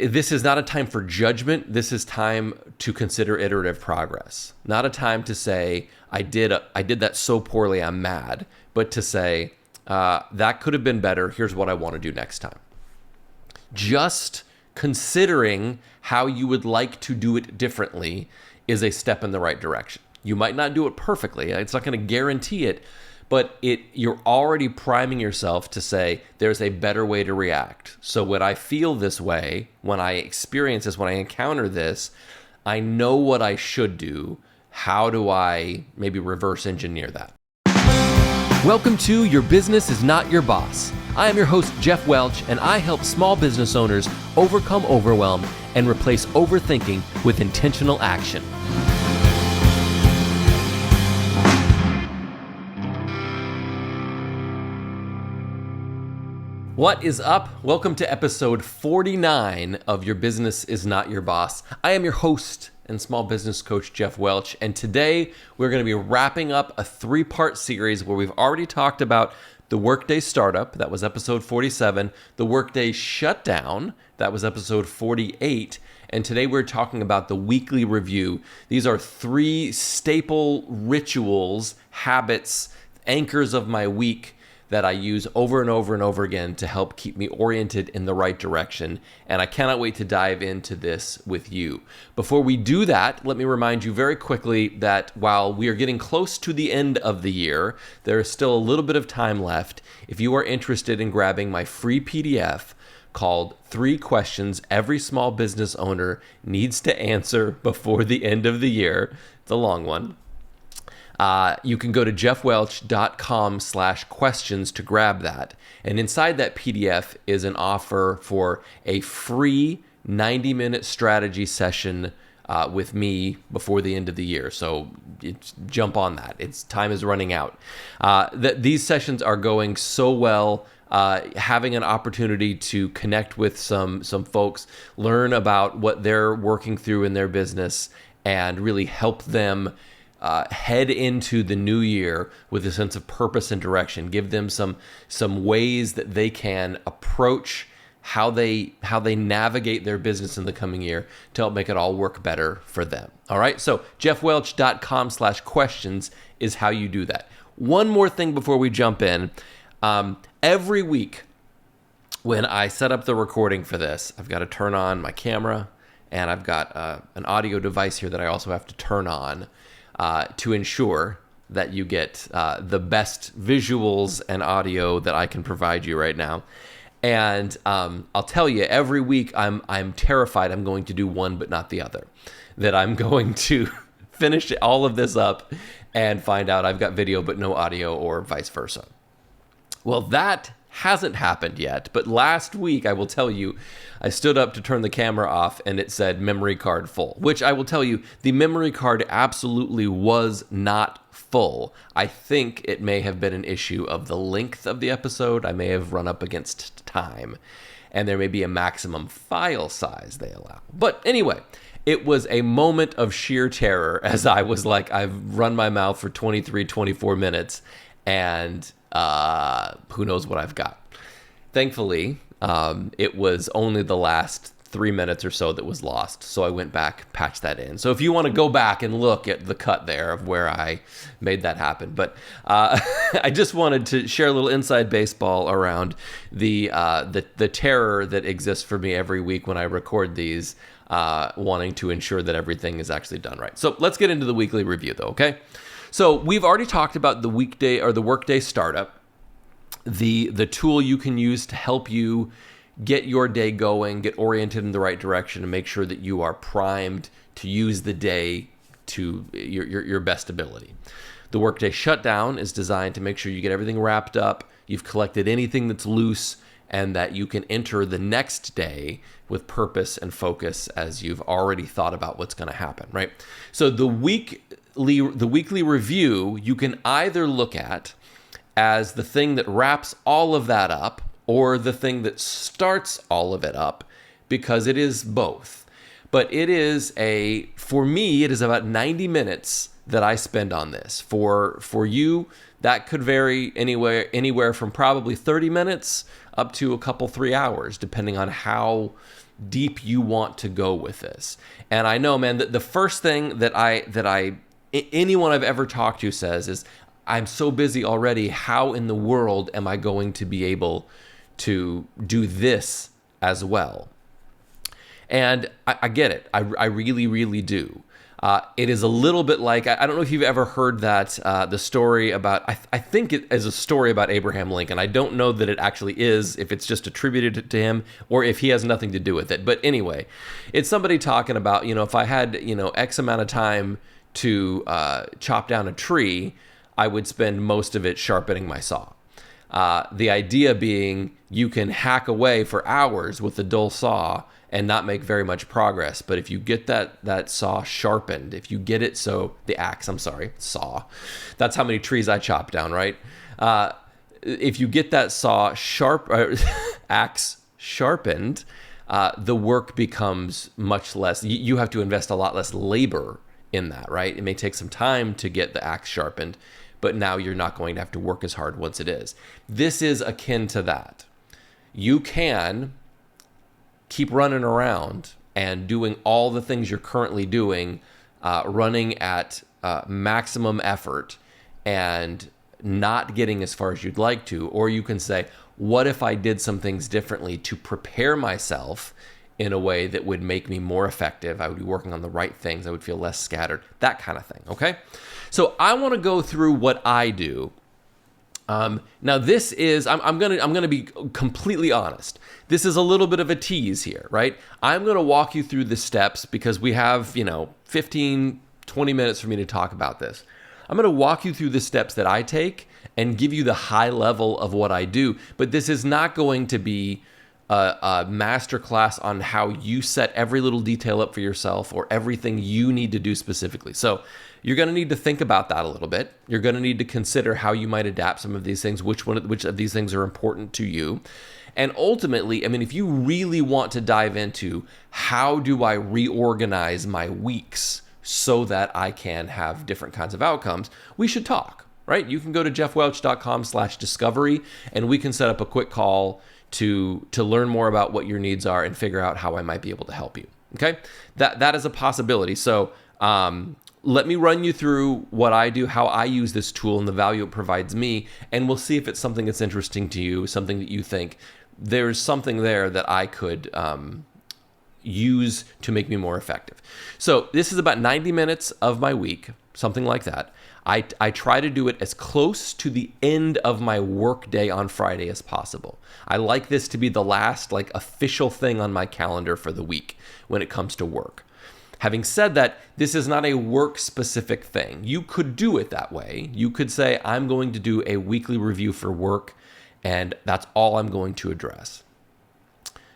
This is not a time for judgment. This is time to consider iterative progress. Not a time to say, I did that so poorly, I'm mad. But to say, that could have been better. Here's what I want to do next time. Just considering how you would like to do it differently is a step in the right direction. You might not do it perfectly. It's not going to guarantee it, but you're already priming yourself to say, there's a better way to react. So when I feel this way, when I experience this, when I encounter this, I know what I should do. How do I maybe reverse engineer that? Welcome to Your Business is Not Your Boss. I am your host, Geoff Welch, and I help small business owners overcome overwhelm and replace overthinking with intentional action. What is up? Welcome to episode 49 of Your Business is Not Your Boss. I am your host and small business coach, Geoff Welch, and today we're going to be wrapping up a three-part series where we've already talked about the Workday Startup, that was episode 47, the Workday Shutdown, that was episode 48, and today we're talking about the weekly review. These are three staple rituals, habits, anchors of my week that I use over and over and over again to help keep me oriented in the right direction. And I cannot wait to dive into this with you. Before we do that, let me remind you very quickly that while we are getting close to the end of the year, there is still a little bit of time left. If you are interested in grabbing my free PDF called 3 Questions Every Small Business Owner Needs to Answer Before the End of the Year, it's a long one. You can go to geoffwelch.com/questions to grab that. And inside that PDF is an offer for a free 90-minute strategy session with me before the end of the year. So jump on that. Time is running out. These sessions are going so well. Having an opportunity to connect with some folks, learn about what they're working through in their business, and really help them head into the new year with a sense of purpose and direction. Give them some ways that they can approach how they navigate their business in the coming year to help make it all work better for them. All right, so geoffwelch.com/questions is how you do that. One more thing before we jump in. Every week when I set up the recording for this, I've got to turn on my camera, and I've got an audio device here that I also have to turn on to ensure that you get the best visuals and audio that I can provide you right now. And I'll tell you, every week I'm terrified I'm going to do one but not the other. That I'm going to finish all of this up and find out I've got video but no audio, or vice versa. Well, that hasn't happened yet, but last week, I will tell you, I stood up to turn the camera off and it said memory card full, which I will tell you, the memory card absolutely was not full. I think it may have been an issue of the length of the episode. I may have run up against time, and there may be a maximum file size they allow. But anyway, it was a moment of sheer terror as I was like, I've run my mouth for 23, 24 minutes, and who knows what I've got. Thankfully, it was only the last 3 minutes or so that was lost, so I went back, patched that in. So if you want to go back and look at the cut there of where I made that happen, but I just wanted to share a little inside baseball around the terror that exists for me every week when I record these, wanting to ensure that everything is actually done right. So let's get into the weekly review, though. Okay. So we've already talked about the weekday or the Workday Startup, the tool you can use to help you get your day going, get oriented in the right direction, and make sure that you are primed to use the day to your best ability. The Workday Shutdown is designed to make sure you get everything wrapped up, you've collected anything that's loose, and that you can enter the next day with purpose and focus as you've already thought about what's going to happen, right? So the weekly review, you can either look at as the thing that wraps all of that up or the thing that starts all of it up, because it is both. But it is for me, it is about 90 minutes that I spend on this. For you, that could vary anywhere from probably 30 minutes up to a couple 3 hours, depending on how deep you want to go with this. And I know, man, that the first thing that anyone I've ever talked to says is, I'm so busy already. How in the world am I going to be able to do this as well? And I get it. I really, really do. It is a little bit like, I don't know if you've ever heard that, the story about, I think it is a story about Abraham Lincoln. I don't know that it actually is, if it's just attributed to him or if he has nothing to do with it. But anyway, it's somebody talking about, if I had, X amount of time to chop down a tree, I would spend most of it sharpening my saw. The idea being you can hack away for hours with a dull saw and not make very much progress. But if you get that saw sharpened, if you get it saw, that's how many trees I chop down, right? If you get that axe sharpened, the work becomes much less. You have to invest a lot less labor in that, right? It may take some time to get the axe sharpened, but now you're not going to have to work as hard once it is. This is akin to that. You can keep running around and doing all the things you're currently doing, running at maximum effort and not getting as far as you'd like to. Or you can say, what if I did some things differently to prepare myself in a way that would make me more effective? I would be working on the right things. I would feel less scattered, that kind of thing. Okay. So I want to go through what I do. Now this is, I'm gonna be completely honest. This is a little bit of a tease here, right? I'm gonna walk you through the steps because we have, 15, 20 minutes for me to talk about this. I'm gonna walk you through the steps that I take and give you the high level of what I do, but this is not going to be a masterclass on how you set every little detail up for yourself or everything you need to do specifically. So you're going to need to think about that a little bit. You're going to need to consider how you might adapt some of these things, which of these things are important to you. And ultimately, if you really want to dive into how do I reorganize my weeks so that I can have different kinds of outcomes, we should talk, right? You can go to jeffwelch.com/discovery and we can set up a quick call to learn more about what your needs are and figure out how I might be able to help you. Okay? That is a possibility. So let me run you through what I do, how I use this tool and the value it provides me, and we'll see if it's something that's interesting to you, something that you think there's something there that I could use to make me more effective. So this is about 90 minutes of my week, something like that. I try to do it as close to the end of my work day on Friday as possible. I like this to be the last official thing on my calendar for the week when it comes to work. Having said that, this is not a work-specific thing. You could do it that way. You could say, I'm going to do a weekly review for work, and that's all I'm going to address.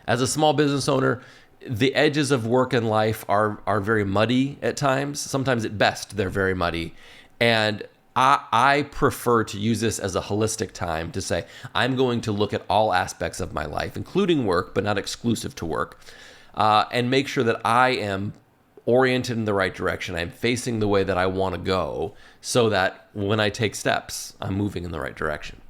As a small business owner, the edges of work and life are very muddy at times. Sometimes at best, they're very muddy. And I prefer to use this as a holistic time to say, I'm going to look at all aspects of my life, including work, but not exclusive to work, and make sure that I am oriented in the right direction. I'm facing the way that I want to go so that when I take steps, I'm moving in the right direction.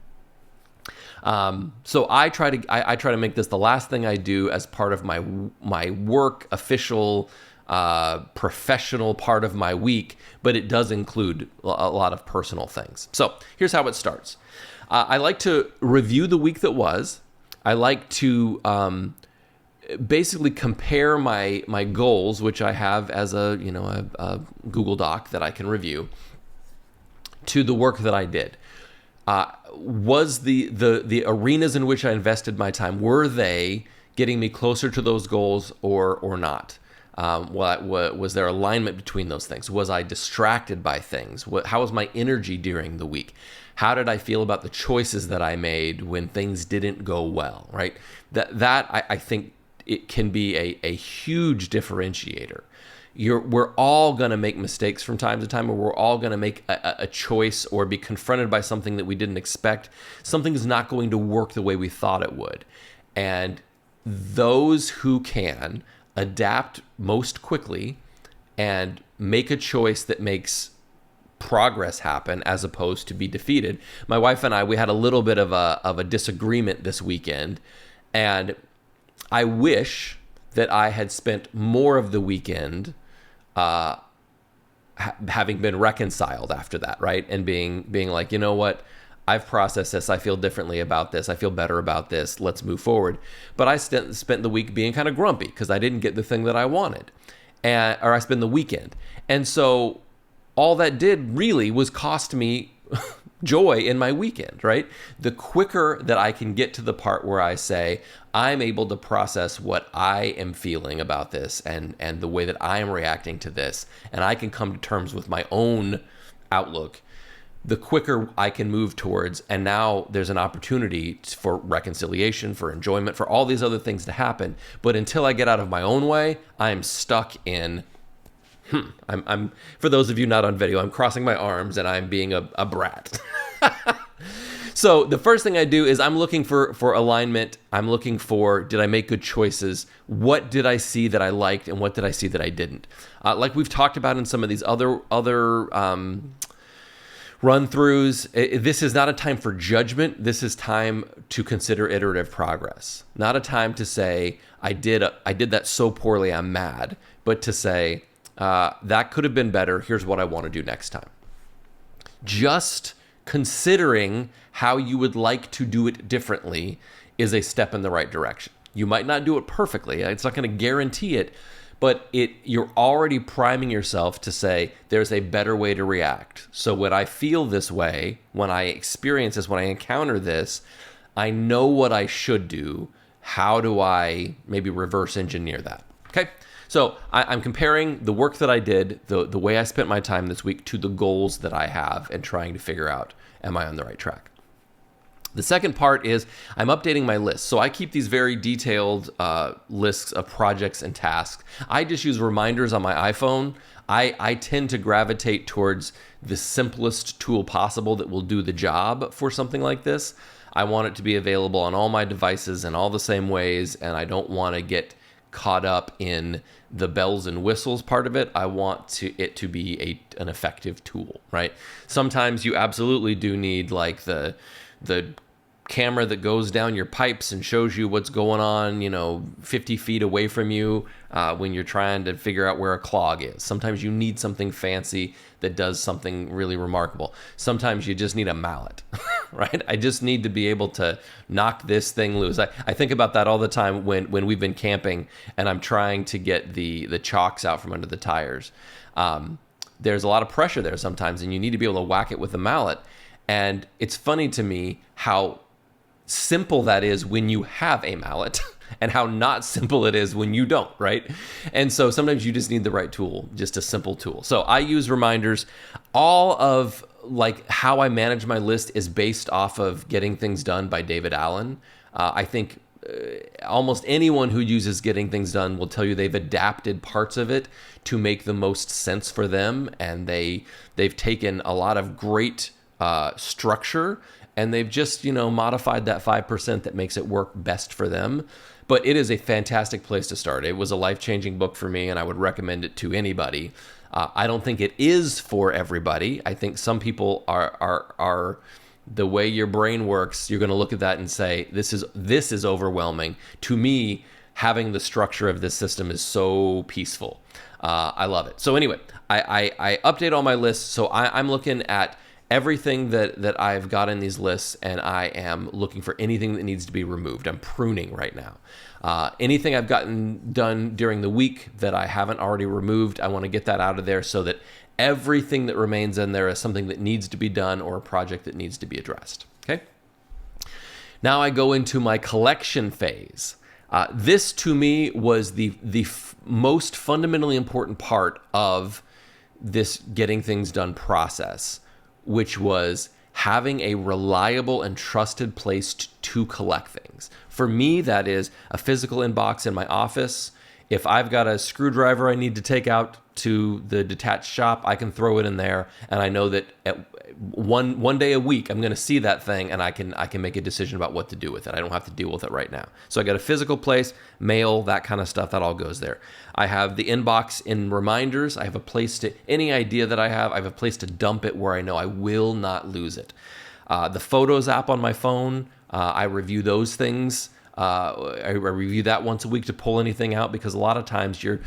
So I try to make this the last thing I do as part of my work, official, professional part of my week, but it does include a lot of personal things. So here's how it starts. I like to review the week that was. I like to basically compare my goals, which I have as a Google Doc that I can review, to the work that I did. Was the arenas in which I invested my time, were they getting me closer to those goals or not? Was there alignment between those things? Was I distracted by things? How was my energy during the week? How did I feel about the choices that I made when things didn't go well, right? That I think it can be a huge differentiator. We're all going to make mistakes from time to time, or we're all going to make a choice or be confronted by something that we didn't expect. Something's not going to work the way we thought it would. And those who can adapt most quickly and make a choice that makes progress happen as opposed to be defeated. My wife and I, we had a little bit of a disagreement this weekend, and I wish that I had spent more of the weekend having been reconciled after that, right? And being like, you know what? I've processed this. I feel differently about this. I feel better about this. Let's move forward. But I spent the week being kind of grumpy because I didn't get the thing that I wanted. Or I spent the weekend. And so all that did really was cost me joy in my weekend, right? The quicker that I can get to the part where I say, I'm able to process what I am feeling about this and the way that I am reacting to this, and I can come to terms with my own outlook, the quicker I can move towards, and now there's an opportunity for reconciliation, for enjoyment, for all these other things to happen. But until I get out of my own way, I'm stuck in, I'm for those of you not on video, I'm crossing my arms and I'm being a brat. So the first thing I do is I'm looking for alignment. I'm looking for, did I make good choices? What did I see that I liked, and what did I see that I didn't? Like we've talked about in some of these other run-throughs, this is not a time for judgment. This is time to consider iterative progress. Not a time to say, I did that so poorly, I'm mad, but to say, that could have been better. Here's what I want to do next time. Just considering how you would like to do it differently is a step in the right direction. You might not do it perfectly. It's not going to guarantee it, but you're already priming yourself to say, there's a better way to react. So when I feel this way, when I experience this, when I encounter this, I know what I should do. How do I maybe reverse engineer that? Okay. So I'm comparing the work that I did, the way I spent my time this week, to the goals that I have and trying to figure out, am I on the right track? The second part is I'm updating my list. So I keep these very detailed lists of projects and tasks. I just use reminders on my iPhone. I tend to gravitate towards the simplest tool possible that will do the job for something like this. I want it to be available on all my devices in all the same ways, and I don't want to get caught up in the bells and whistles part of it. I want it to be an effective tool, right? Sometimes you absolutely do need like the camera that goes down your pipes and shows you what's going on, 50 feet away from you when you're trying to figure out where a clog is. Sometimes you need something fancy that does something really remarkable. Sometimes you just need a mallet, right? I just need to be able to knock this thing loose. I think about that all the time when we've been camping and I'm trying to get the chocks out from under the tires. There's a lot of pressure there sometimes, and you need to be able to whack it with a mallet. And it's funny to me how simple that is when you have a mallet and how not simple it is when you don't, right? And so sometimes you just need the right tool, just a simple tool. So I use reminders. All of like how I manage my list is based off of Getting Things Done by David Allen. I think almost anyone who uses Getting Things Done will tell you they've adapted parts of it to make the most sense for them, and they've taken a lot of great structure, and they've just modified that 5% that makes it work best for them. But it is a fantastic place to start. It was a life-changing book for me, and I would recommend it to anybody. I don't think it is for everybody. I think some people are the way your brain works, you're going to look at that and say, this is overwhelming. To me, having the structure of this system is so peaceful. I love it. So anyway, I update all my lists. So I'm looking at everything that I've got in these lists, and I am looking for anything that needs to be removed. I'm pruning right now. Anything I've gotten done during the week that I haven't already removed, I want to get that out of there so that everything that remains in there is something that needs to be done or a project that needs to be addressed. Okay. Now I go into my collection phase. This to me was the most fundamentally important part of this Getting Things Done process, which was having a reliable and trusted place to collect things. For me, that is a physical inbox in my office. If I've got a screwdriver I need to take out to the detached shop, I can throw it in there, and I know that at one day a week I'm going to see that thing, and I can make a decision about what to do with it. I don't have to deal with it right now. So I got a physical place, mail, that kind of stuff, that all goes there. I have the inbox in reminders. I have a place to any idea that I have a place to dump it where I know I will not lose it. The Photos app on my phone, I review those things I review that once a week to pull anything out, because a lot of times you're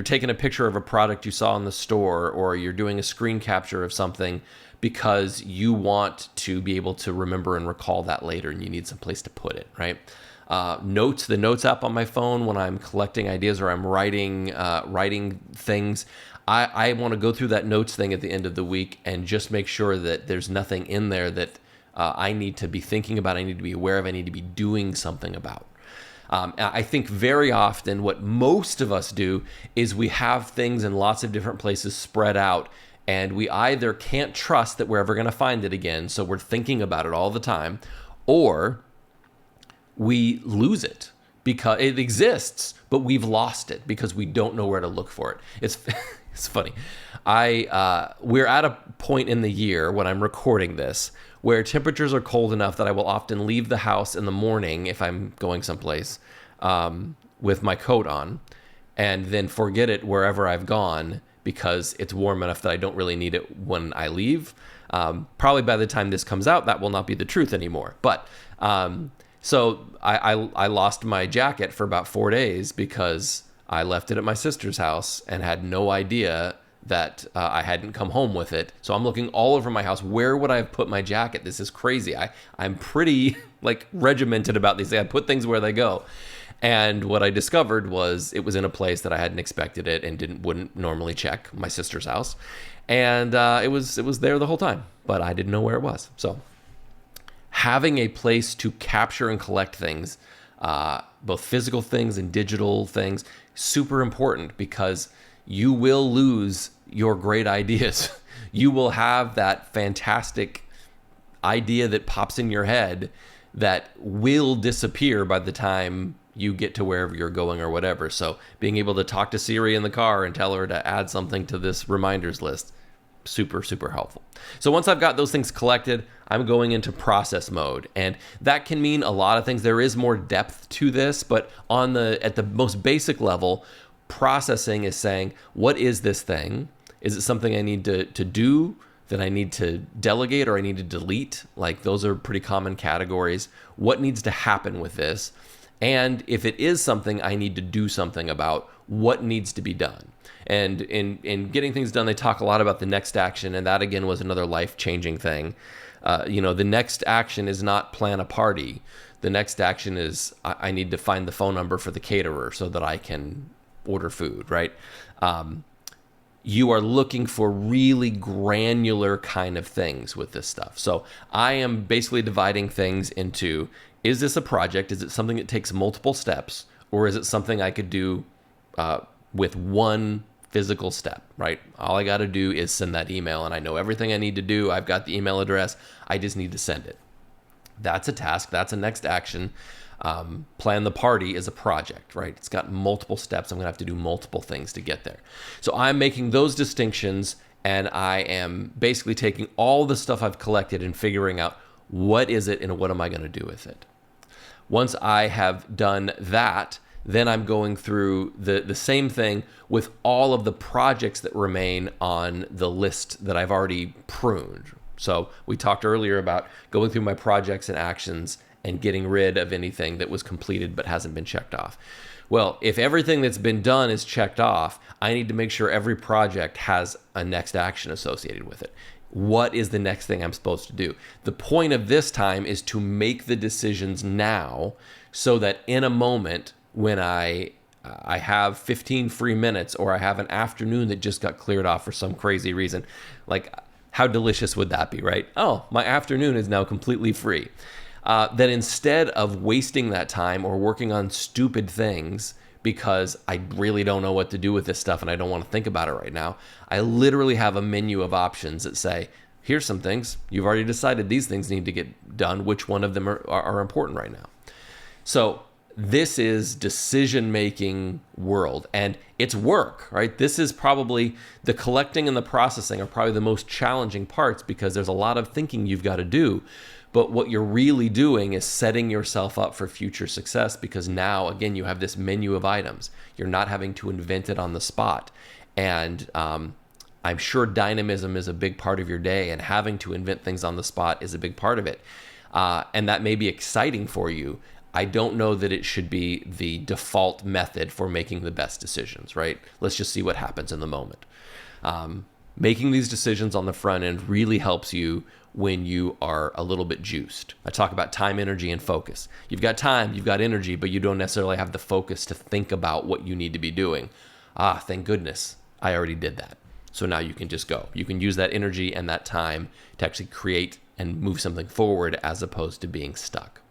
taking a picture of a product you saw in the store, or you're doing a screen capture of something because you want to be able to remember and recall that later, and you need some place to put it, right? Notes, the Notes app on my phone, when I'm collecting ideas or I'm writing things, I want to go through that notes thing at the end of the week and just make sure that there's nothing in there that I need to be thinking about, I need to be aware of, I need to be doing something about. I think very often what most of us do is we have things in lots of different places spread out, and we either can't trust that we're ever going to find it again, so we're thinking about it all the time, or we lose it because it exists, but we've lost it because we don't know where to look for it. It's funny. We're at a point in the year when I'm recording this where temperatures are cold enough that I will often leave the house in the morning if I'm going someplace with my coat on, and then forget it wherever I've gone because it's warm enough that I don't really need it when I leave. Probably by the time this comes out, that will not be the truth anymore. But so I lost my jacket for about 4 days because I left it at my sister's house and had no idea that I hadn't come home with it. So I'm looking all over my house. Where would I have put my jacket? This is crazy. I'm pretty regimented about these things. I put things where they go. And what I discovered was it was in a place that I hadn't expected it and wouldn't normally check, my sister's house. And it was there the whole time, but I didn't know where it was. So having a place to capture and collect things, both physical things and digital things, super important, because you will lose your great ideas. You will have that fantastic idea that pops in your head that will disappear by the time you get to wherever you're going or whatever. So being able to talk to Siri in the car and tell her to add something to this reminders list, super, super helpful. So once I've got those things collected, I'm going into process mode. And that can mean a lot of things. There is more depth to this, but at the most basic level, processing is saying, what is this thing? Is it something I need to do, that I need to delegate, or I need to delete? Those are pretty common categories. What needs to happen with this? And if it is something I need to do something about, what needs to be done? And in getting things done, they talk a lot about the next action, and that again was another life-changing thing. The next action is not plan a party. The next action is I need to find the phone number for the caterer so that I can order food, right? You are looking for really granular kind of things with this stuff. So I am basically dividing things into, is this a project? Is it something that takes multiple steps? Or is it something I could do with one physical step, right? All I got to do is send that email, and I know everything I need to do. I've got the email address. I just need to send it. That's a task. That's a next action. Plan the party is a project, right? It's got multiple steps. I'm going to have to do multiple things to get there. So I'm making those distinctions, and I am basically taking all the stuff I've collected and figuring out what is it and what am I going to do with it. Once I have done that, then I'm going through the same thing with all of the projects that remain on the list that I've already pruned. So we talked earlier about going through my projects and actions and getting rid of anything that was completed but hasn't been checked off. Well, if everything that's been done is checked off, I need to make sure every project has a next action associated with it. What is the next thing I'm supposed to do? The point of this time is to make the decisions now so that in a moment when I have 15 free minutes, or I have an afternoon that just got cleared off for some crazy reason, how delicious would that be, right? Oh, my afternoon is now completely free. That instead of wasting that time or working on stupid things because I really don't know what to do with this stuff and I don't want to think about it right now, I literally have a menu of options that say, here's some things. You've already decided these things need to get done. Which one of them are important right now? So this is decision-making world, and it's work, right? This is probably the collecting and the processing are probably the most challenging parts because there's a lot of thinking you've got to do. But what you're really doing is setting yourself up for future success, because now, again, you have this menu of items. You're not having to invent it on the spot. And I'm sure dynamism is a big part of your day, and having to invent things on the spot is a big part of it. And that may be exciting for you. I don't know that it should be the default method for making the best decisions, right? Let's just see what happens in the moment. Making these decisions on the front end really helps you when you are a little bit juiced. I talk about time, energy, and focus. You've got time, you've got energy, but you don't necessarily have the focus to think about what you need to be doing. Thank goodness I already did that. So now you can just go. You can use that energy and that time to actually create and move something forward as opposed to being stuck.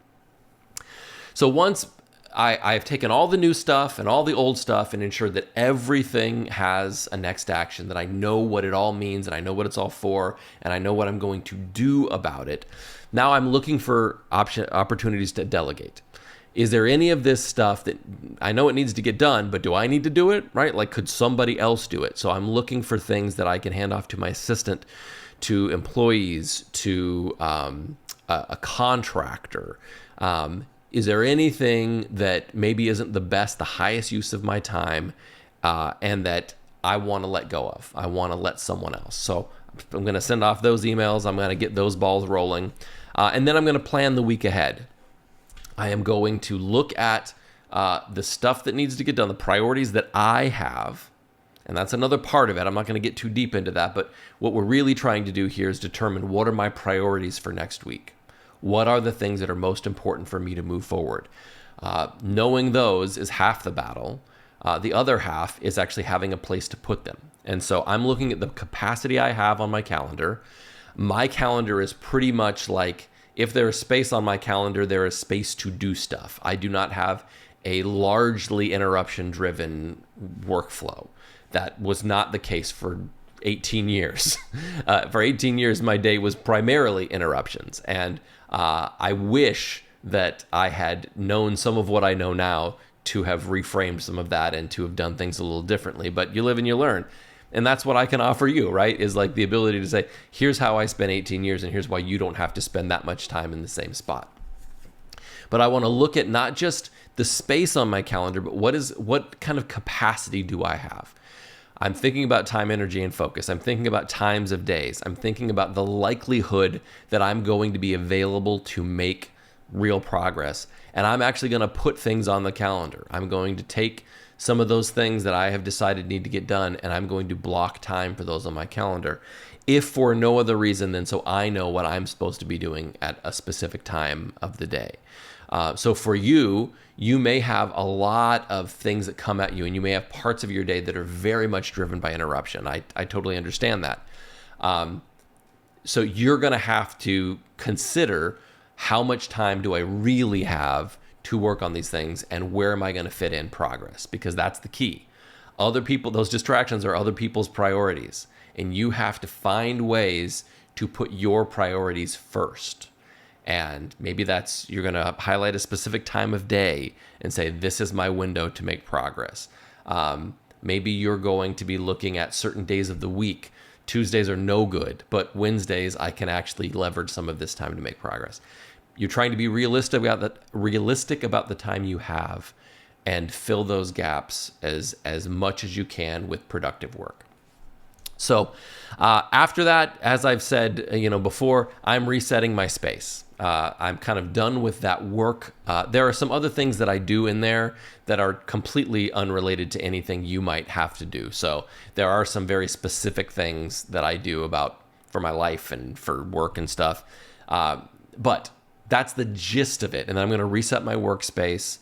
So once I've taken all the new stuff and all the old stuff and ensured that everything has a next action, that I know what it all means and I know what it's all for and I know what I'm going to do about it, now I'm looking for opportunities to delegate. Is there any of this stuff that I know it needs to get done, but do I need to do it, right? Like, could somebody else do it? So I'm looking for things that I can hand off to my assistant, to employees, to a contractor. Is there anything that maybe isn't the best, the highest use of my time, and that I want to let go of? I want to let someone else. So I'm going to send off those emails. I'm going to get those balls rolling. And then I'm going to plan the week ahead. I am going to look at the stuff that needs to get done, the priorities that I have. And that's another part of it. I'm not going to get too deep into that. But what we're really trying to do here is determine what are my priorities for next week. What are the things that are most important for me to move forward? Knowing those is half the battle. The other half is actually having a place to put them. And so I'm looking at the capacity I have on my calendar. My calendar is pretty much like, if there is space on my calendar, there is space to do stuff. I do not have a largely interruption-driven workflow. That was not the case for 18 years. For 18 years, my day was primarily interruptions. And I wish that I had known some of what I know now to have reframed some of that and to have done things a little differently. But you live and you learn. And that's what I can offer you, right? Is like the ability to say, here's how I spent 18 years and here's why you don't have to spend that much time in the same spot. But I want to look at not just the space on my calendar, but what kind of capacity do I have? I'm thinking about time, energy, and focus. I'm thinking about times of days. I'm thinking about the likelihood that I'm going to be available to make real progress. And I'm actually going to put things on the calendar. I'm going to take some of those things that I have decided need to get done, and I'm going to block time for those on my calendar. If for no other reason than so I know what I'm supposed to be doing at a specific time of the day. So for you, you may have a lot of things that come at you, and you may have parts of your day that are very much driven by interruption. I totally understand that. So you're going to have to consider, how much time do I really have to work on these things, and where am I going to fit in progress? Because that's the key. Other people, those distractions are other people's priorities, and you have to find ways to put your priorities first. And maybe that's, you're going to highlight a specific time of day and say, this is my window to make progress. Maybe you're going to be looking at certain days of the week. Tuesdays are no good, but Wednesdays I can actually leverage some of this time to make progress. You're trying to be realistic about the time you have, and fill those gaps as much as you can with productive work. So after that, as I've said, before, I'm resetting my space. I'm kind of done with that work. There are some other things that I do in there that are completely unrelated to anything you might have to do. So there are some very specific things that I do for my life and for work and stuff. But that's the gist of it. And then I'm going to reset my workspace,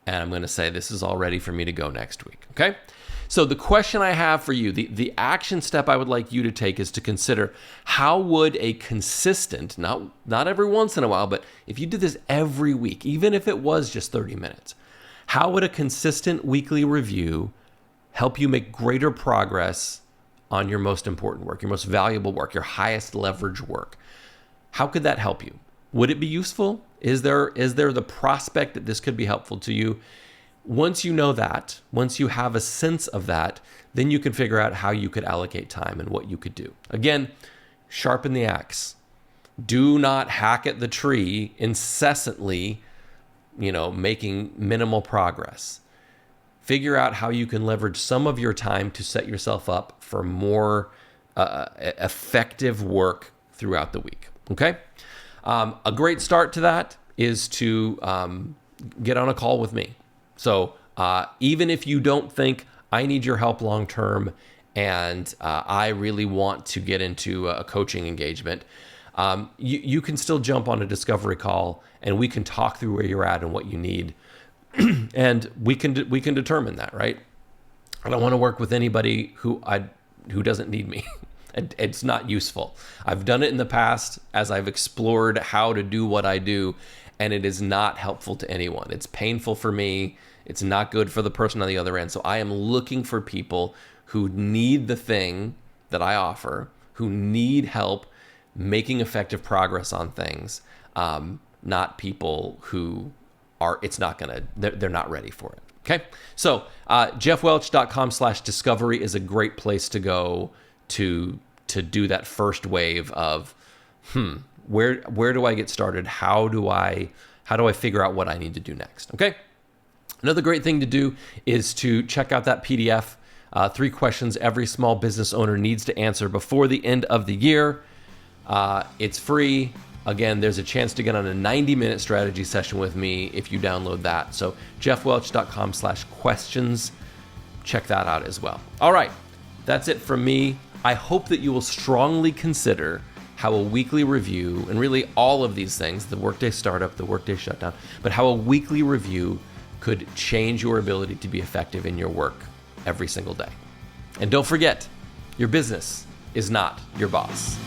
and I'm going to say, this is all ready for me to go next week. Okay? So the question I have for you, the action step I would like you to take, is to consider, how would a consistent, not every once in a while, but if you did this every week, even if it was just 30 minutes, how would a consistent weekly review help you make greater progress on your most important work, your most valuable work, your highest leverage work? How could that help you? Would it be useful? Is there the prospect that this could be helpful to you? Once you know that, once you have a sense of that, then you can figure out how you could allocate time and what you could do. Again, sharpen the axe. Do not hack at the tree incessantly, making minimal progress. Figure out how you can leverage some of your time to set yourself up for more effective work throughout the week. Okay? A great start to that is to get on a call with me. So even if you don't think I need your help long term and I really want to get into a coaching engagement, you can still jump on a discovery call and we can talk through where you're at and what you need. And we can determine that, right? I don't want to work with anybody who doesn't need me. It's not useful. I've done it in the past as I've explored how to do what I do, and it is not helpful to anyone. It's painful for me. It's not good for the person on the other end. So I am looking for people who need the thing that I offer, who need help making effective progress on things, not people who they're not ready for it. Okay. So jeffwelch.com/discovery is a great place to go to do that first wave of, where do I get started? How do I figure out what I need to do next? Okay. Another great thing to do is to check out that PDF, 3 questions every small business owner needs to answer before the end of the year. It's free. Again, there's a chance to get on a 90-minute strategy session with me if you download that. So jeffwelch.com/questions. Check that out as well. All right. That's it from me. I hope that you will strongly consider how a weekly review, and really all of these things, the Workday Startup, the Workday Shutdown, but how a weekly review could change your ability to be effective in your work every single day. And don't forget, your business is not your boss.